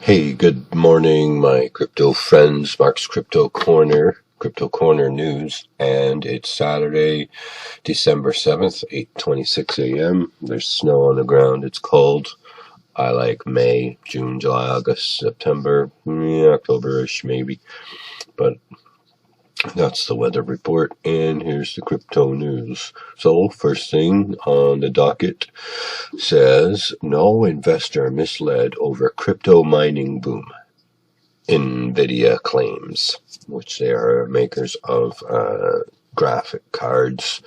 Hey, good morning, my crypto friends. Mark's Crypto Corner News, and it's Saturday, December 7th, 8:26 a.m. There's snow on the ground. It's cold. I like May, June, July, August, September, October-ish maybe, but that's the weather report, and here's the crypto news. So, first thing on the docket says, no investor misled over crypto mining boom. Nvidia claims, which they are makers of graphic cards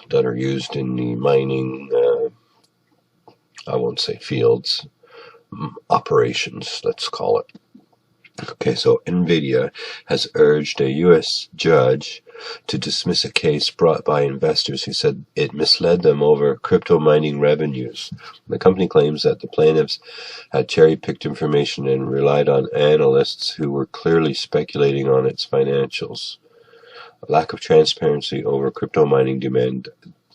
that are used in the mining, I won't say fields, operations, let's call it. Okay, so Nvidia has urged a U.S. judge to dismiss a case brought by investors who said it misled them over crypto mining revenues. The company claims that the plaintiffs had cherry-picked information and relied on analysts who were clearly speculating on its financials. A lack of transparency over crypto mining demand.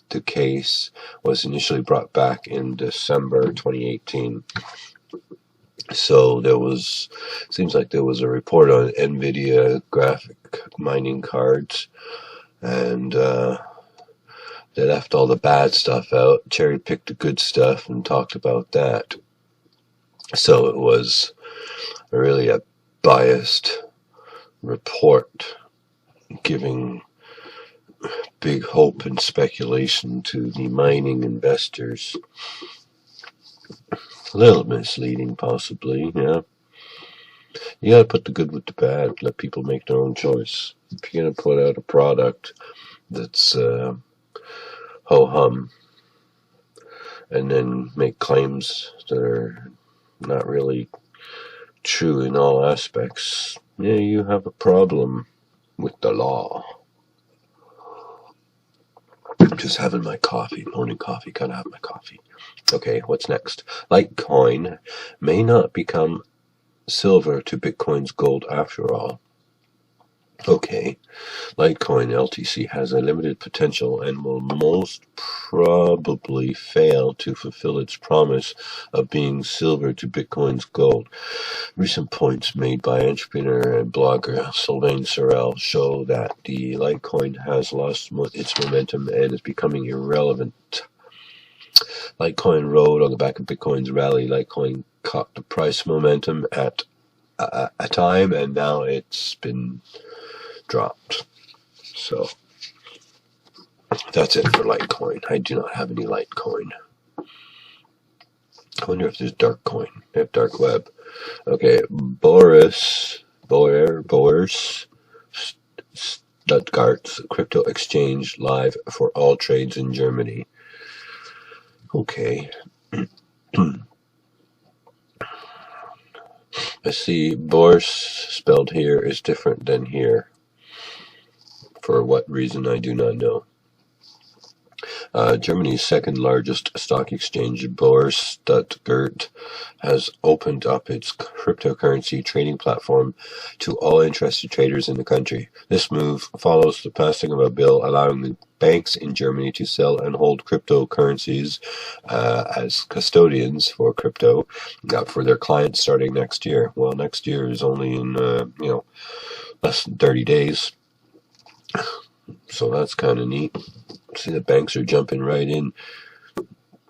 The case was initially brought back in December 2018. So seems like there was a report on Nvidia graphic mining cards, and they left all the bad stuff out, cherry-picked the good stuff, and talked about that. So it was really a biased report, giving big hope and speculation to the mining investors. A little misleading, possibly, yeah. You gotta put the good with the bad, let people make their own choice. If you're gonna put out a product that's ho-hum, and then make claims that are not really true in all aspects, yeah, you have a problem with the law. I'm just having my coffee, morning coffee, gotta have my coffee. Okay, what's next? Litecoin may not become silver to Bitcoin's gold after all. Okay, Litecoin LTC has a limited potential and will most probably fail to fulfill its promise of being silver to Bitcoin's gold. Recent points made by entrepreneur and blogger Sylvain Sorel show that the Litecoin has lost its momentum and is becoming irrelevant. Litecoin rode on the back of Bitcoin's rally. Litecoin caught the price momentum at a time, and now it's been dropped. So that's it for Litecoin. I do not have any Litecoin. I wonder if there's dark coin. They have dark web. Okay, Boerse Stuttgart Crypto Exchange live for all trades in Germany. Okay. I see Boerse spelled here is different than here. For what reason, I do not know. Germany's second largest stock exchange, Boerse Stuttgart, has opened up its cryptocurrency trading platform to all interested traders in the country. This move follows the passing of a bill allowing the banks in Germany to sell and hold cryptocurrencies as custodians for crypto for their clients starting next year. Well, next year is only in less than 30 days. So that's kind of neat. See, the banks are jumping right in.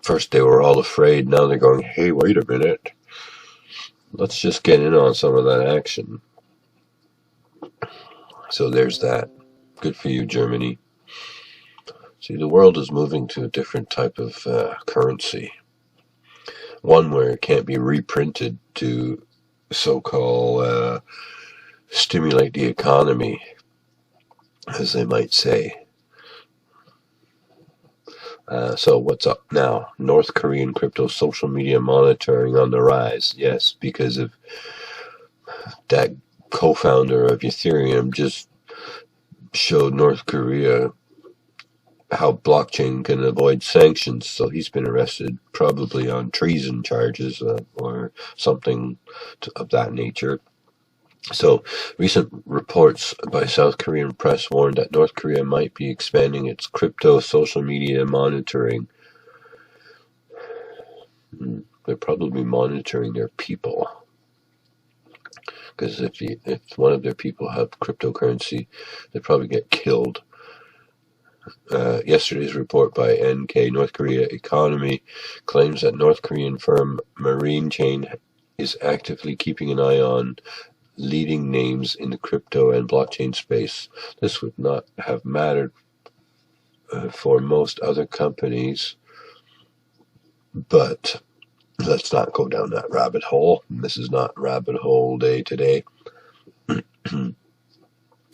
First they were all afraid, now they're going, hey, wait a minute. Let's just get in on some of that action. So there's that. Good for you, Germany. See, the world is moving to a different type of currency. One where it can't be reprinted to so-called stimulate the economy, as they might say. So what's up now? North Korean crypto social media monitoring on the rise. Yes, because of that co-founder of Ethereum just showed North Korea how blockchain can avoid sanctions. So he's been arrested, probably on treason charges or something of that nature. So, recent reports by South Korean press warned that North Korea might be expanding its crypto social media monitoring. They're probably monitoring their people. because if one of their people have cryptocurrency, they probably get killed. Yesterday's report by NK North Korea Economy claims that North Korean firm Marine Chain is actively keeping an eye on leading names in the crypto and blockchain space. This would not have mattered for most other companies, but let's not go down that rabbit hole. This is not rabbit hole day today.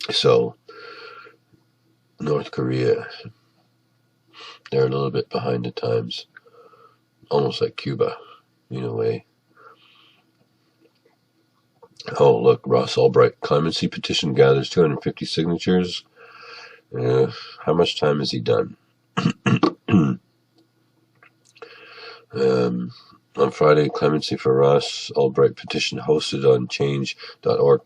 So, North Korea, they're a little bit behind the times, almost like Cuba, in a way. Oh, look, Ross Ulbricht, Clemency petition gathers 250 signatures. How much time has he done? On Friday, Clemency for Ross Ulbricht petition hosted on change.org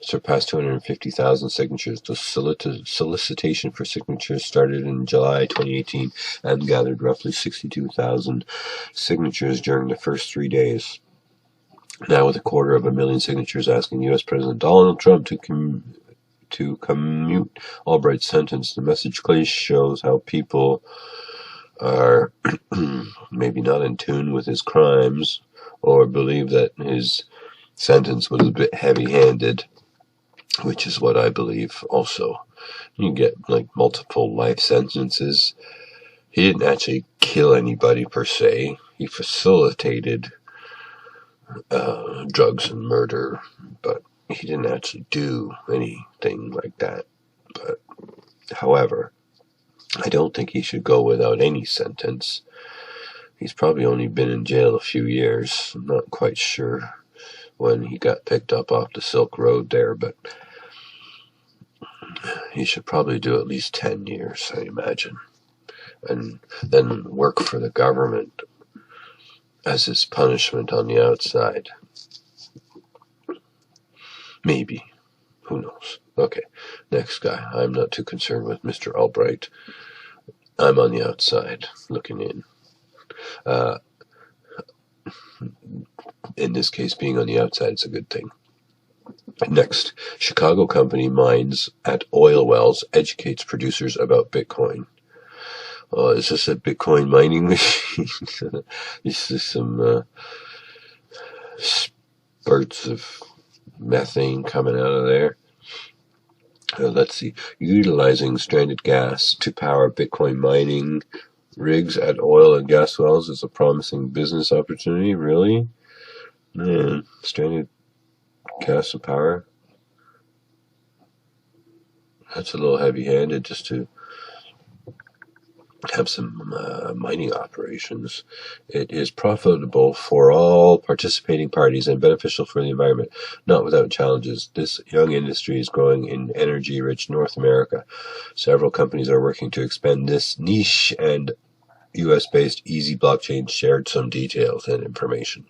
surpassed 250,000 signatures. The solicitation for signatures started in July 2018 and gathered roughly 62,000 signatures during the first 3 days. Now, with 250,000 signatures asking U.S. President Donald Trump to commute Ulbricht's sentence, the message clearly shows how people are maybe not in tune with his crimes, or believe that his sentence was a bit heavy-handed, which is what I believe also. You get like multiple life sentences. He didn't actually kill anybody per se. He facilitated drugs and murder, but he didn't actually do anything like that. But however, I don't think he should go without any sentence. He's probably only been in jail a few years. I'm not quite sure when he got picked up off the Silk Road there, but he should probably do at least 10 years, I imagine, and then work for the government as his punishment on the outside. Maybe. Who knows? Okay, next guy. I'm not too concerned with Mr. Ulbricht. I'm on the outside, looking in. In this case, being on the outside is a good thing. Next, Chicago company mines at oil wells, educates producers about Bitcoin. Oh, is this a Bitcoin mining machine? This is some spurts of methane coming out of there. Let's see. Utilizing stranded gas to power Bitcoin mining rigs at oil and gas wells is a promising business opportunity. Really? Man, stranded gas to power? That's a little heavy-handed just to have some mining operations. It is profitable for all participating parties and beneficial for the environment, not without challenges. This young industry is growing in energy-rich North America. Several companies are working to expand this niche, and US-based Easy Blockchain shared some details and information,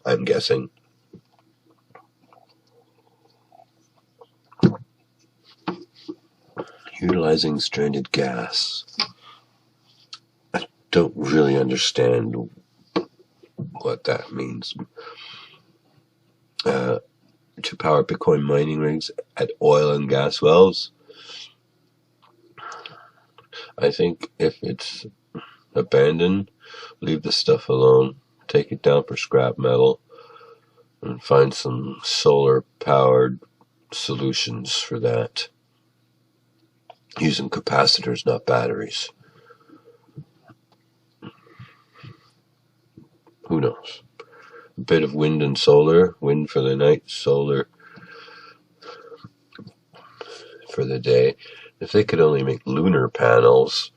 I'm guessing. Utilizing stranded gas. Don't really understand what that means. To power Bitcoin mining rigs at oil and gas wells. I think if it's abandoned, leave the stuff alone, take it down for scrap metal, and find some solar powered solutions for that, using capacitors, not batteries. Who knows? A bit of wind and solar. Wind for the night, solar for the day. If they could only make lunar panels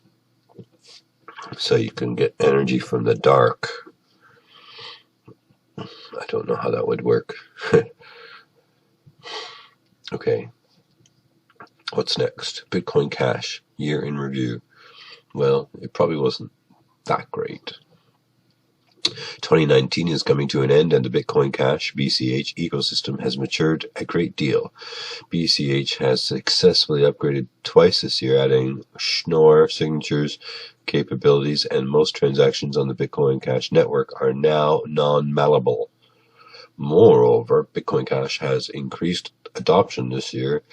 so you can get energy from the dark, I don't know how that would work. Okay. What's next? Bitcoin Cash, year in review. Well, it probably wasn't that great. 2019 is coming to an end, and the Bitcoin Cash BCH ecosystem has matured a great deal. BCH has successfully upgraded twice this year, adding Schnorr signatures capabilities, and most transactions on the Bitcoin Cash network are now non-malleable. Moreover, Bitcoin Cash has increased adoption this year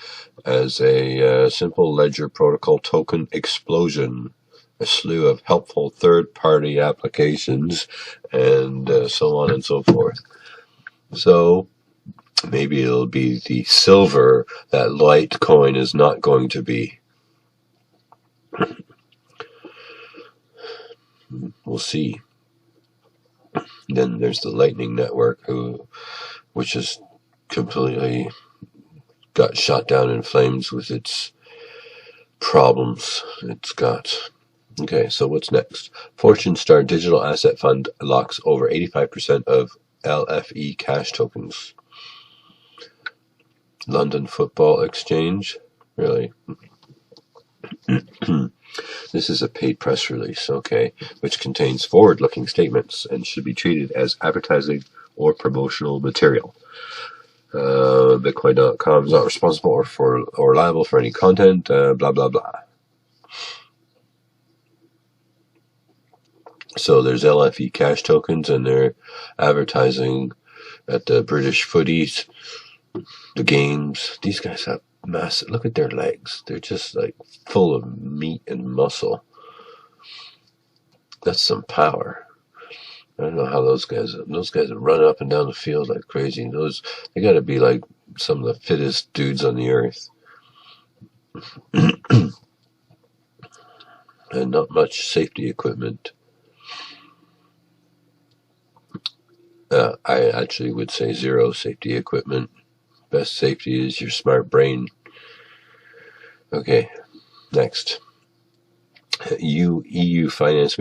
as a simple ledger protocol token explosion, a slew of helpful third-party applications, and so on and so forth. So maybe it'll be the silver that Litecoin is not going to be. We'll see. Then there's the Lightning Network, which is completely got shot down in flames with its problems it's got. Okay, so what's next? Fortune Star Digital Asset Fund locks over 85% of LFE cash tokens. London Football Exchange? Really? This is a paid press release, okay, which contains forward-looking statements and should be treated as advertising or promotional material. Bitcoin.com is not responsible or liable for any content, blah, blah, blah. So there's LFE cash tokens, and they're advertising at the British footies, the games. These guys have massive, look at their legs. They're just like full of meat and muscle. That's some power. I don't know how those guys run up and down the field like crazy. They got to be like some of the fittest dudes on the earth. And not much safety equipment. I actually would say zero safety equipment. Best safety is your smart brain. Okay, next. EU finance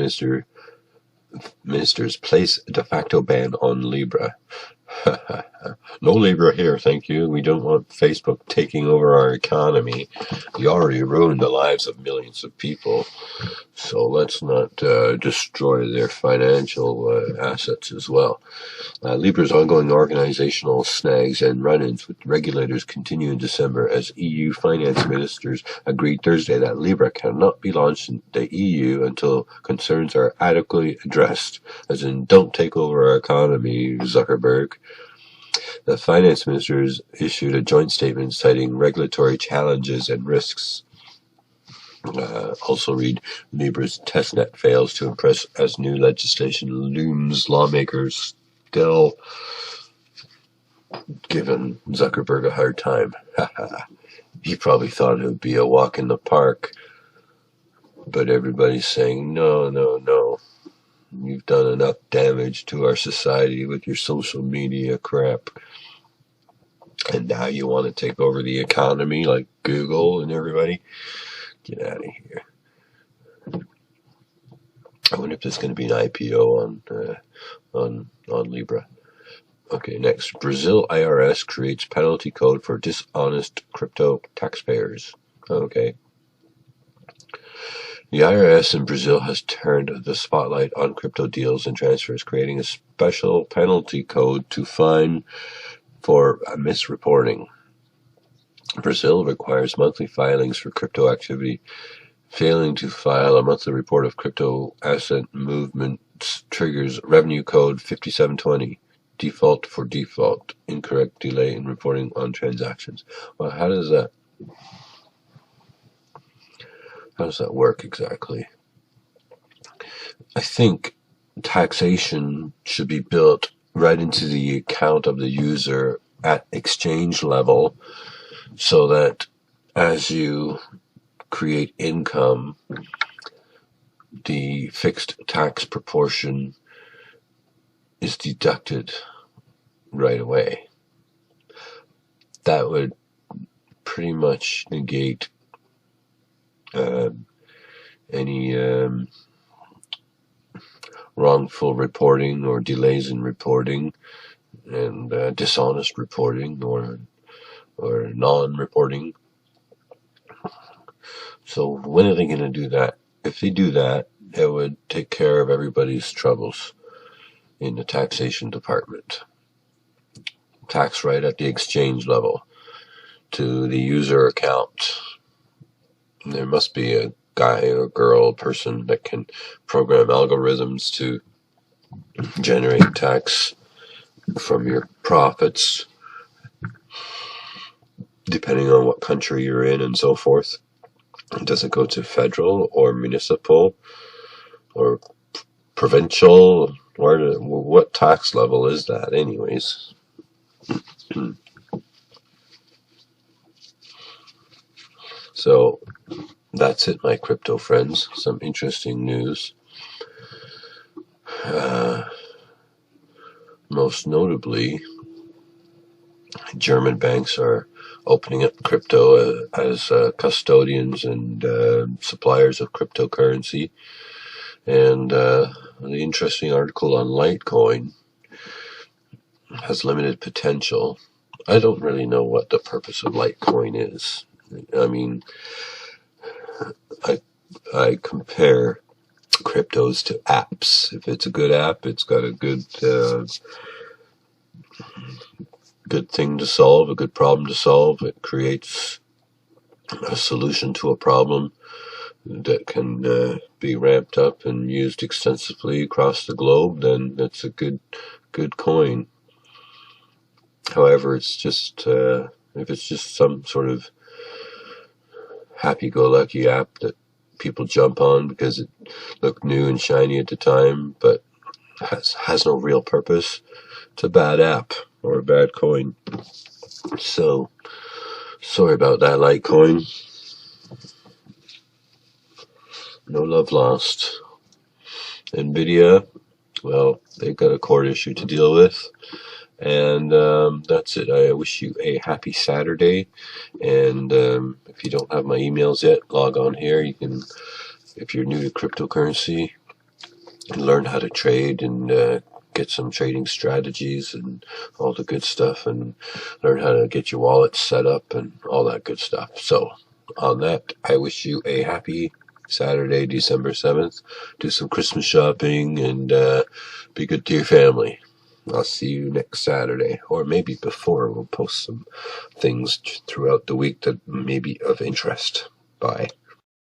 ministers place de facto ban on Libra. No Libra here, thank you. We don't want Facebook taking over our economy. We already ruined the lives of millions of people. So let's not destroy their financial assets as well. Libra's ongoing organizational snags and run-ins with regulators continue in December as EU finance ministers agreed Thursday that Libra cannot be launched in the EU until concerns are adequately addressed, as in don't take over our economy, Zuckerberg. The finance ministers issued a joint statement citing regulatory challenges and risks. Also read, Libra's testnet fails to impress as new legislation looms. Lawmakers still giving Zuckerberg a hard time. He probably thought it would be a walk in the park. But everybody's saying, no, no, no. You've done enough damage to our society with your social media crap. And now you want to take over the economy like Google and everybody? Get out of here. I wonder if there's going to be an IPO on Libra. Okay, next. Brazil IRS creates penalty code for dishonest crypto taxpayers. Okay. The IRS in Brazil has turned the spotlight on crypto deals and transfers, creating a special penalty code to fine for misreporting. Brazil requires monthly filings for crypto activity. Failing to file a monthly report of crypto asset movements triggers revenue code 5720. Default for default. Incorrect delay in reporting on transactions. Well, how does that work exactly? I think taxation should be built right into the account of the user at exchange level, so that as you create income, the fixed tax proportion is deducted right away. That would pretty much negate any wrongful reporting or delays in reporting and dishonest reporting or non-reporting. So when are they going to do that? If they do that, it would take care of everybody's troubles in the taxation department. Tax right at the exchange level to the user account. There must be a guy or girl person that can program algorithms to generate tax from your profits, depending on what country you're in and so forth. Does it go to federal or municipal or provincial? What tax level is that anyways? So that's it, my crypto friends. Some interesting news. Most notably, German banks are opening up crypto as custodians and suppliers of cryptocurrency. And the interesting article on Litecoin has limited potential. I don't really know what the purpose of Litecoin is. I mean, I compare cryptos to apps. If it's a good app, it's got a good thing to solve, a good problem to solve. It creates a solution to a problem that can be ramped up and used extensively across the globe, then it's a good coin. However, it's just if it's just some sort of happy-go-lucky app that people jump on because it looked new and shiny at the time, but has no real purpose, it's a bad app or a bad coin. So, sorry about that, Litecoin. No love lost. Nvidia, well, they've got a court issue to deal with. And that's it. I wish you a happy Saturday. And if you don't have my emails yet, log on here. You can, if you're new to cryptocurrency, learn how to trade and get some trading strategies and all the good stuff, and learn how to get your wallet set up and all that good stuff. So on that, I wish you a happy Saturday, December 7th. Do some Christmas shopping and be good to your family. I'll see you next Saturday, or maybe before. We'll post some things throughout the week that may be of interest. Bye.